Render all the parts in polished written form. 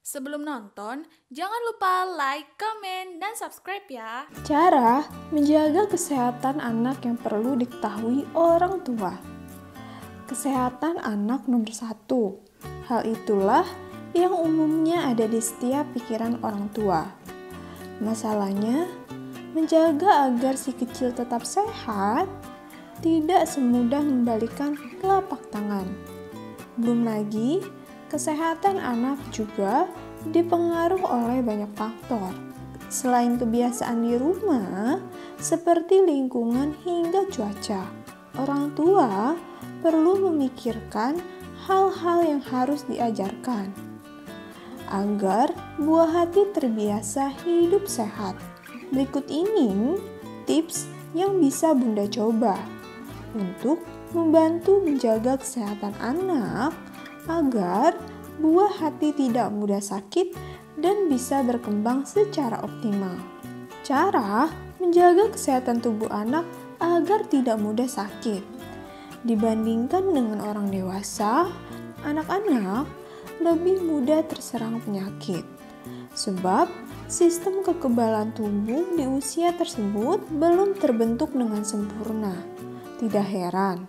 Sebelum nonton, jangan lupa like, komen, dan subscribe ya. Cara menjaga kesehatan anak yang perlu diketahui orang tua. Kesehatan anak nomor 1. Hal itulah yang umumnya ada di setiap pikiran orang tua. Masalahnya, menjaga agar si kecil tetap sehat tidak semudah membalikan telapak tangan. Belum lagi, kesehatan anak juga dipengaruhi oleh banyak faktor. Selain kebiasaan di rumah, seperti lingkungan hingga cuaca, orang tua perlu memikirkan hal-hal yang harus diajarkan agar buah hati terbiasa hidup sehat. Berikut ini tips yang bisa Bunda coba untuk membantu menjaga kesehatan anak agar buah hati tidak mudah sakit dan bisa berkembang secara optimal. Cara menjaga kesehatan tubuh anak agar tidak mudah sakit. Dibandingkan dengan orang dewasa, anak-anak lebih mudah terserang penyakit. Sebab sistem kekebalan tubuh di usia tersebut belum terbentuk dengan sempurna. Tidak heran,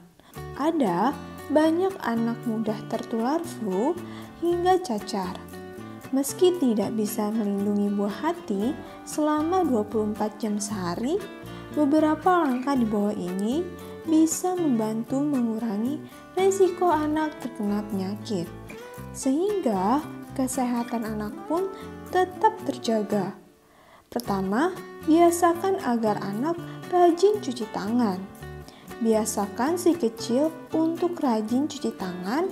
ada banyak anak mudah tertular flu hingga cacar. Meski tidak bisa melindungi buah hati selama 24 jam sehari, beberapa langkah di bawah ini bisa membantu mengurangi risiko anak terkena penyakit, sehingga kesehatan anak pun tetap terjaga. Pertama, biasakan agar anak rajin cuci tangan. Biasakan si kecil untuk rajin cuci tangan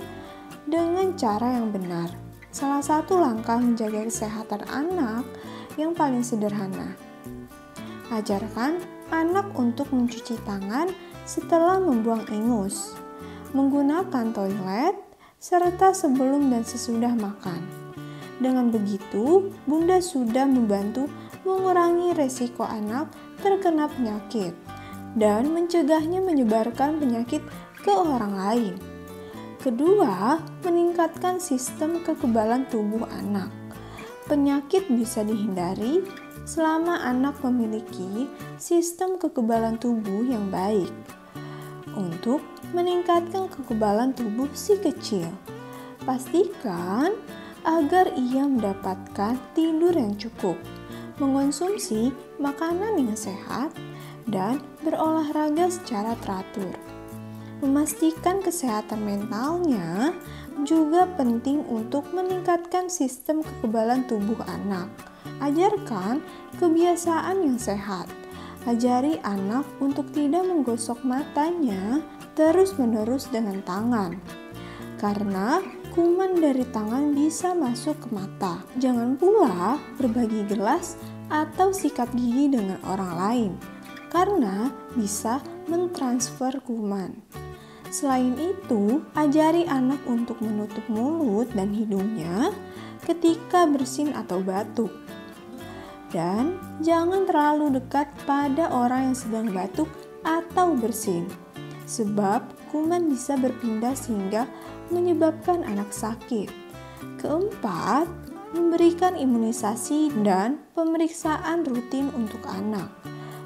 dengan cara yang benar. Salah satu langkah menjaga kesehatan anak yang paling sederhana. Ajarkan anak untuk mencuci tangan setelah membuang ingus, menggunakan toilet, serta sebelum dan sesudah makan. Dengan begitu, Bunda sudah membantu mengurangi resiko anak terkena penyakit dan mencegahnya menyebarkan penyakit ke orang lain. Kedua, meningkatkan sistem kekebalan tubuh anak. Penyakit bisa dihindari selama anak memiliki sistem kekebalan tubuh yang baik. Untuk meningkatkan kekebalan tubuh si kecil, pastikan agar ia mendapatkan tidur yang cukup, mengonsumsi makanan yang sehat, dan berolahraga secara teratur. Memastikan kesehatan mentalnya juga penting untuk meningkatkan sistem kekebalan tubuh anak. Ajarkan kebiasaan yang sehat. Ajari anak untuk tidak menggosok matanya terus-menerus dengan tangan, karena kuman dari tangan bisa masuk ke mata. Jangan pula berbagi gelas atau sikat gigi dengan orang lain, karena bisa mentransfer kuman. Selain itu, ajari anak untuk menutup mulut dan hidungnya ketika bersin atau batuk. Dan jangan terlalu dekat pada orang yang sedang batuk atau bersin, sebab kuman bisa berpindah sehingga menyebabkan anak sakit. Keempat, memberikan imunisasi dan pemeriksaan rutin untuk anak.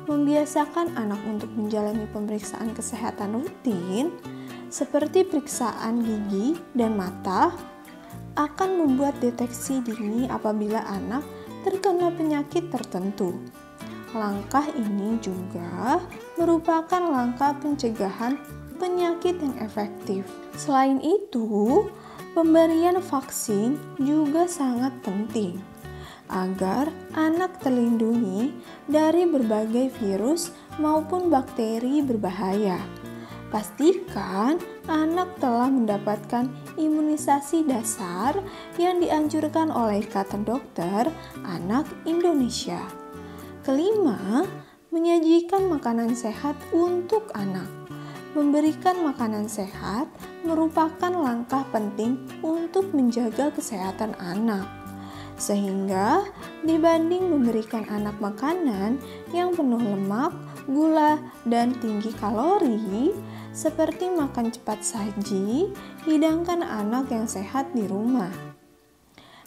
Membiasakan anak untuk menjalani pemeriksaan kesehatan rutin seperti periksaan gigi dan mata akan membuat deteksi dini apabila anak terkena penyakit tertentu. Langkah ini juga merupakan langkah pencegahan penyakit yang efektif. Selain itu, pemberian vaksin juga sangat penting agar anak terlindungi dari berbagai virus maupun bakteri berbahaya. Pastikan anak telah mendapatkan imunisasi dasar yang dianjurkan oleh Ikatan Dokter Anak Indonesia. Kelima, menyajikan makanan sehat untuk anak. Memberikan makanan sehat merupakan langkah penting untuk menjaga kesehatan anak. Sehingga dibanding memberikan anak makanan yang penuh lemak, gula, dan tinggi kalori, seperti makan cepat saji, hidangkan anak yang sehat di rumah.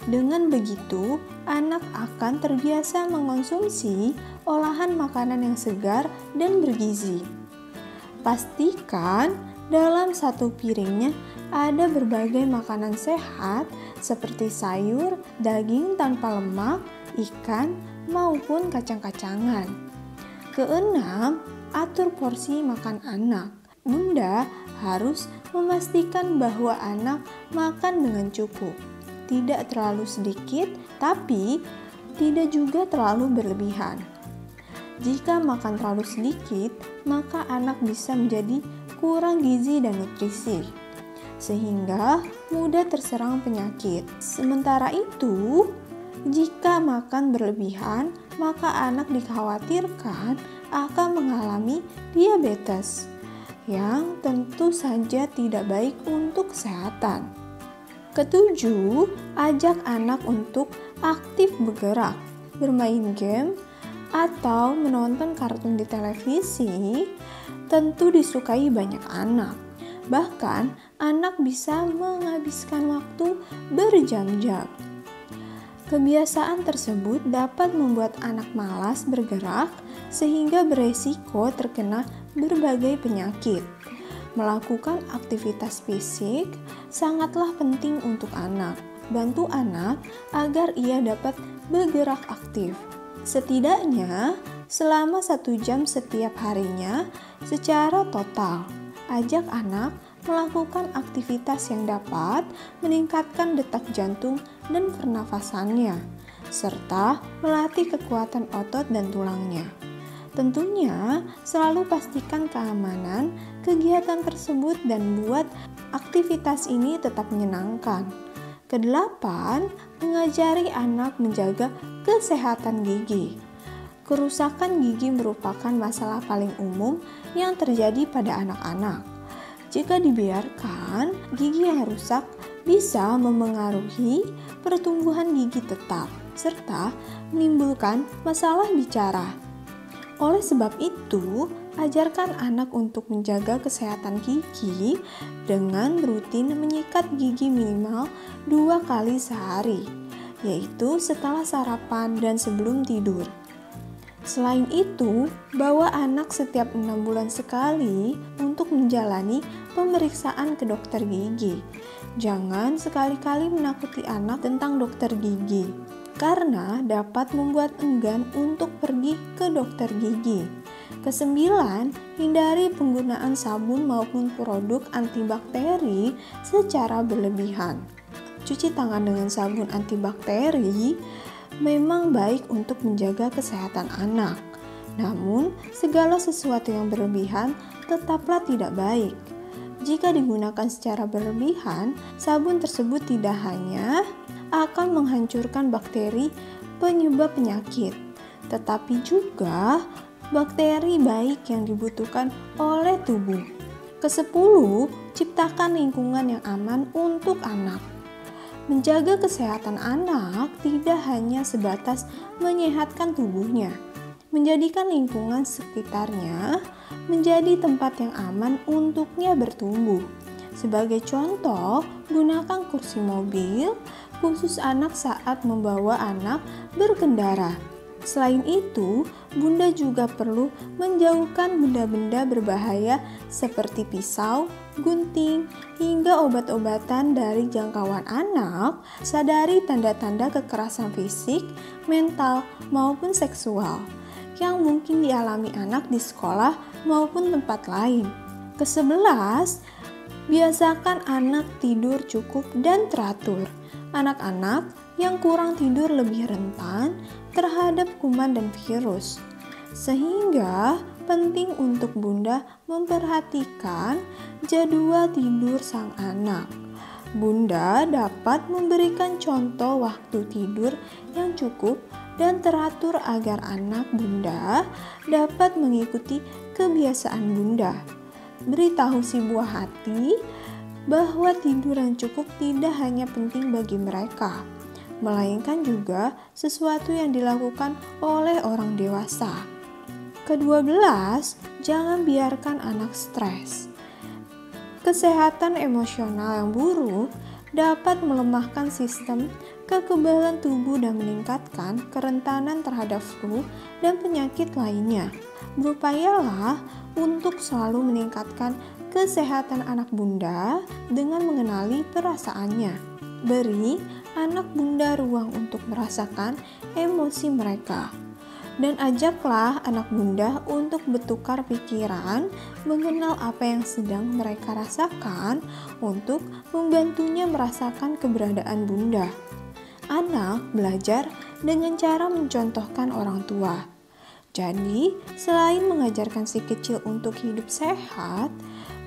Dengan begitu, anak akan terbiasa mengonsumsi olahan makanan yang segar dan bergizi. Pastikan dalam satu piringnya ada berbagai makanan sehat seperti sayur, daging tanpa lemak, ikan, maupun kacang-kacangan. Keenam, atur porsi makan anak. Bunda harus memastikan bahwa anak makan dengan cukup. Tidak terlalu sedikit, tapi tidak juga terlalu berlebihan. Jika makan terlalu sedikit, maka anak bisa menjadi kurang gizi dan nutrisi, sehingga mudah terserang penyakit. Sementara itu, jika makan berlebihan, maka anak dikhawatirkan akan mengalami diabetes, yang tentu saja tidak baik untuk kesehatan. Ketujuh, ajak anak untuk aktif bergerak, bermain game, atau menonton kartun di televisi. Tentu disukai banyak anak. Bahkan, anak bisa menghabiskan waktu berjam-jam. Kebiasaan tersebut dapat membuat anak malas bergerak sehingga beresiko terkena berbagai penyakit. Melakukan aktivitas fisik sangatlah penting untuk anak. Bantu anak agar ia dapat bergerak aktif. Setidaknya selama 1 jam setiap harinya secara total. Ajak anak melakukan aktivitas yang dapat meningkatkan detak jantung dan pernafasannya, serta melatih kekuatan otot dan tulangnya. Tentunya selalu pastikan keamanan kegiatan tersebut dan buat aktivitas ini tetap menyenangkan. Kedelapan, mengajari anak menjaga kesehatan gigi. Kerusakan gigi merupakan masalah paling umum yang terjadi pada anak-anak. Jika dibiarkan, gigi yang rusak bisa memengaruhi pertumbuhan gigi tetap, serta menimbulkan masalah bicara. Oleh sebab itu, ajarkan anak untuk menjaga kesehatan gigi dengan rutin menyikat gigi minimal 2 kali sehari, yaitu setelah sarapan dan sebelum tidur. Selain itu, bawa anak setiap 6 bulan sekali untuk menjalani pemeriksaan ke dokter gigi. Jangan sekali-kali menakuti anak tentang dokter gigi, karena dapat membuat enggan untuk pergi ke dokter gigi. Kesembilan, hindari penggunaan sabun maupun produk antibakteri secara berlebihan. Cuci tangan dengan sabun antibakteri memang baik untuk menjaga kesehatan anak. Namun, segala sesuatu yang berlebihan tetaplah tidak baik. Jika digunakan secara berlebihan, sabun tersebut tidak hanya akan menghancurkan bakteri penyebab penyakit, tetapi juga bakteri baik yang dibutuhkan oleh tubuh. Kesepuluh, ciptakan lingkungan yang aman untuk anak. Menjaga kesehatan anak tidak hanya sebatas menyehatkan tubuhnya, menjadikan lingkungan sekitarnya menjadi tempat yang aman untuknya bertumbuh. Sebagai contoh, gunakan kursi mobil khusus anak saat membawa anak berkendara. Selain itu, Bunda juga perlu menjauhkan benda-benda berbahaya seperti pisau, gunting, hingga obat-obatan dari jangkauan anak. Sadari tanda-tanda kekerasan fisik, mental, maupun seksual yang mungkin dialami anak di sekolah maupun tempat lain. Ke-11, biasakan anak tidur cukup dan teratur. Anak-anak yang kurang tidur lebih rentan terhadap kuman dan virus, sehingga penting untuk Bunda memperhatikan jadwal tidur sang anak. Bunda dapat memberikan contoh waktu tidur yang cukup dan teratur agar anak Bunda dapat mengikuti kebiasaan Bunda. Beritahu si buah hati bahwa tidur yang cukup tidak hanya penting bagi mereka, melainkan juga sesuatu yang dilakukan oleh orang dewasa. Ke-12, jangan biarkan anak stres. Kesehatan emosional yang buruk dapat melemahkan sistem kekebalan tubuh dan meningkatkan kerentanan terhadap flu dan penyakit lainnya. Berupayalah untuk selalu meningkatkan kesehatan anak bunda dengan mengenali perasaannya. Beri anak bunda ruang untuk merasakan emosi mereka. Dan ajaklah anak bunda untuk bertukar pikiran, mengenal apa yang sedang mereka rasakan untuk membantunya merasakan keberadaan bunda. Anak belajar dengan cara mencontohkan orang tua. Jadi, selain mengajarkan si kecil untuk hidup sehat,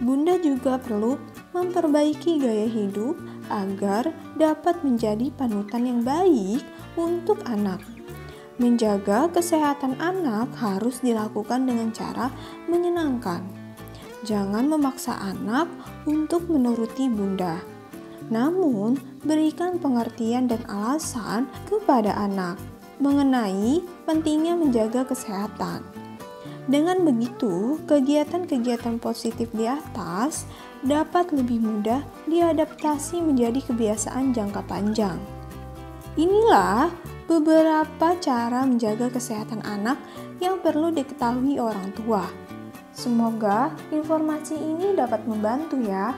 bunda juga perlu memperbaiki gaya hidup agar dapat menjadi panutan yang baik untuk anak. Menjaga kesehatan anak harus dilakukan dengan cara menyenangkan. Jangan memaksa anak untuk menuruti bunda. Namun, berikan pengertian dan alasan kepada anak mengenai pentingnya menjaga kesehatan. Dengan begitu, kegiatan-kegiatan positif di atas dapat lebih mudah diadaptasi menjadi kebiasaan jangka panjang. Inilah beberapa cara menjaga kesehatan anak yang perlu diketahui orang tua. Semoga informasi ini dapat membantu ya.